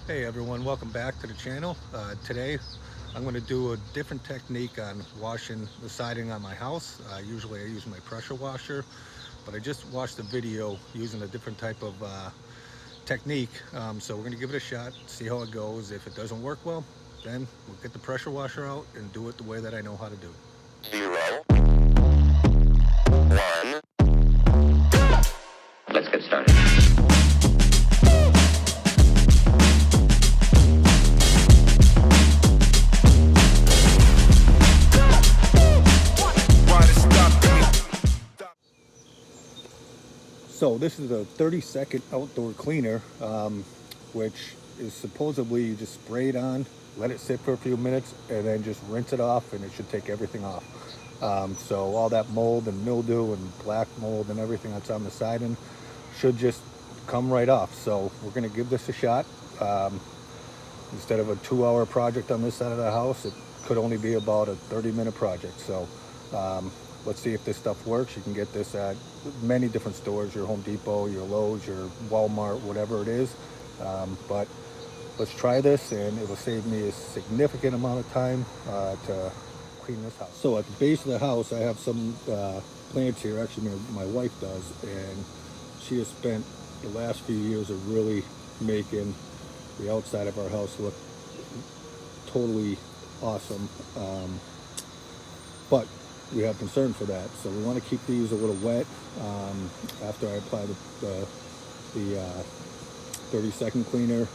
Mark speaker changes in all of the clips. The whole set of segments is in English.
Speaker 1: Hey everyone, welcome back to the channel. Today I'm going to do a different technique on washing the siding on my house. Usually I use my pressure washer, but I just watched a video using a different type of technique. So we're going to give it a shot, see how it goes. If it doesn't work well, then we'll get the pressure washer out and do it the way that I know how to do.
Speaker 2: 0, 1. Let's get started.
Speaker 1: So this is a 30-second outdoor cleaner, which is supposedly you just spray it on, let it sit for a few minutes, and then just rinse it off, and it should take everything off. So all that mold and mildew and black mold and everything that's on the siding should just come right off. So we're going to give this a shot. Instead of a 2-hour project on this side of the house, it could only be about a 30-minute project. So let's see if this stuff works. You can get this at many different stores, your Home Depot, your Lowe's, your Walmart, whatever it is. But let's try this, and it will save me a significant amount of time to clean this house. So at the base of the house, I have some plants here. Actually, my wife does, and she has spent the last few years of really making the outside of our house look totally awesome. But we have concern for that, so we want to keep these a little wet. After I apply the 30-second cleaner,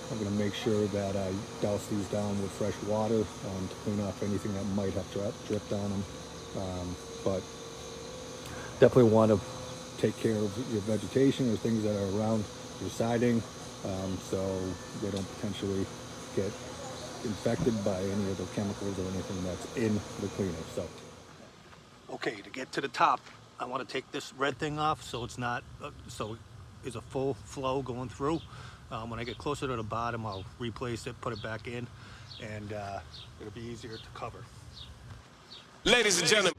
Speaker 1: I'm going to make sure that I douse these down with fresh water to clean off anything that might have dripped on them. But definitely want to take care of your vegetation or things that are around your siding, so they don't potentially get infected by any of the chemicals or anything that's in the cleaner. So, okay, to get to the top, I want to take this red thing off so it's not, so it's a full flow going through. When I get closer to the bottom, I'll replace it, put it back in, and it'll be easier to cover.
Speaker 3: Ladies and gentlemen.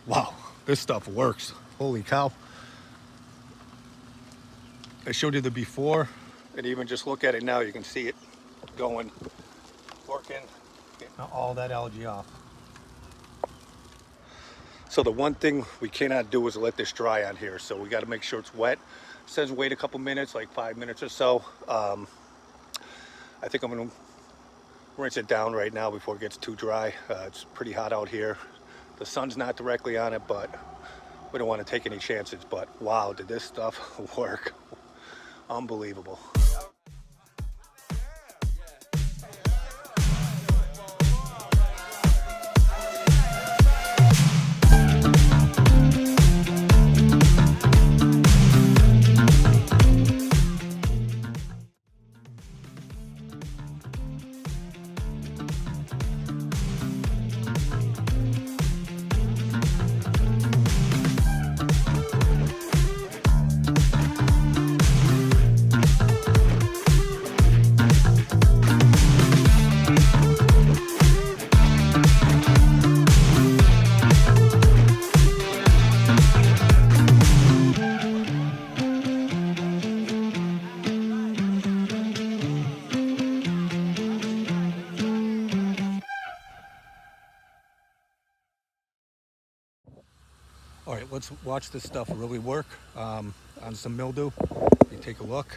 Speaker 1: Wow, this stuff works. Holy cow. I showed you the before, and even just look at it now, you can see it going, working, getting all that algae off. So the one thing we cannot do is let this dry on here, so we got to make sure it's wet. It says wait a couple minutes, like 5 minutes or so. I think I'm going to rinse it down right now before it gets too dry. It's pretty hot out here. The sun's not directly on it, but we don't want to take any chances. But wow, did this stuff work? Unbelievable. All right, let's watch this stuff really work on some mildew. You take a look.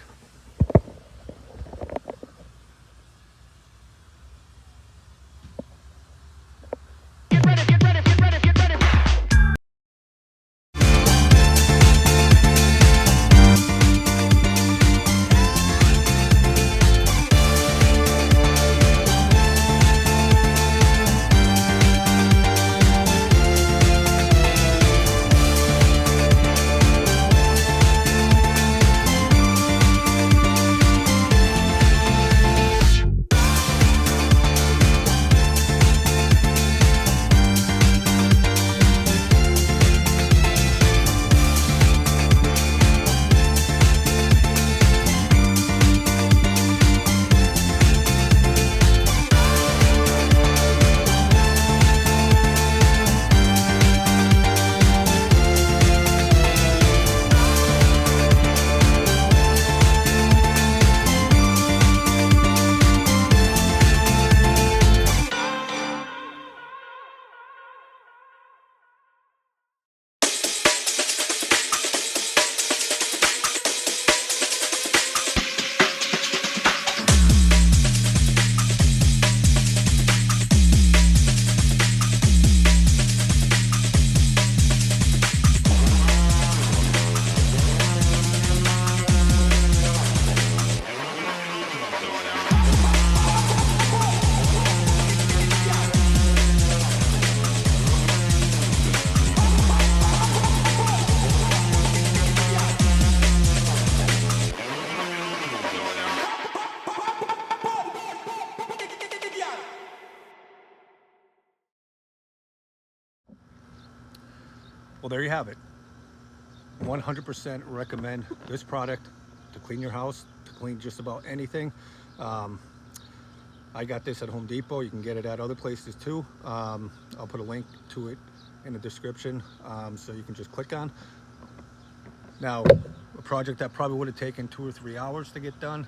Speaker 1: Well, there you have it. 100% recommend this product to clean your house, to clean just about anything. I got this at Home Depot. You can get it at other places too. I'll put a link to it in the description, so you can just click on. Now, a project that probably would have taken 2 or 3 hours to get done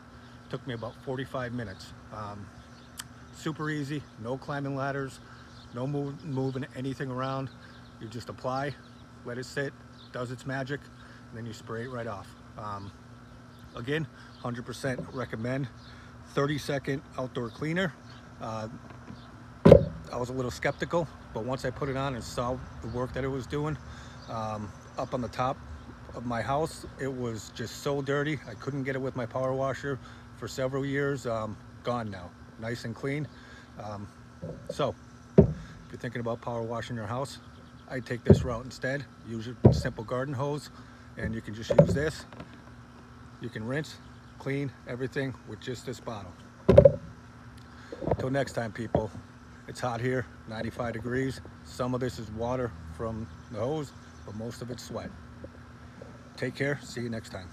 Speaker 1: took me about 45 minutes. Super easy, no climbing ladders, no moving anything around. You just apply, let it sit, does its magic, and then you spray it right off. Again, 100% recommend. 30-second outdoor cleaner. I was a little skeptical, but once I put it on and saw the work that it was doing, up on the top of my house, it was just so dirty. I couldn't get it with my power washer for several years. Gone now, nice and clean. So if you're thinking about power washing your house, I take this route instead. Use your simple garden hose, and you can just use this. You can rinse, clean everything with just this bottle. Till next time, people. It's hot here, 95 degrees. Some of this is water from the hose, but most of it's sweat. Take care. See you next time.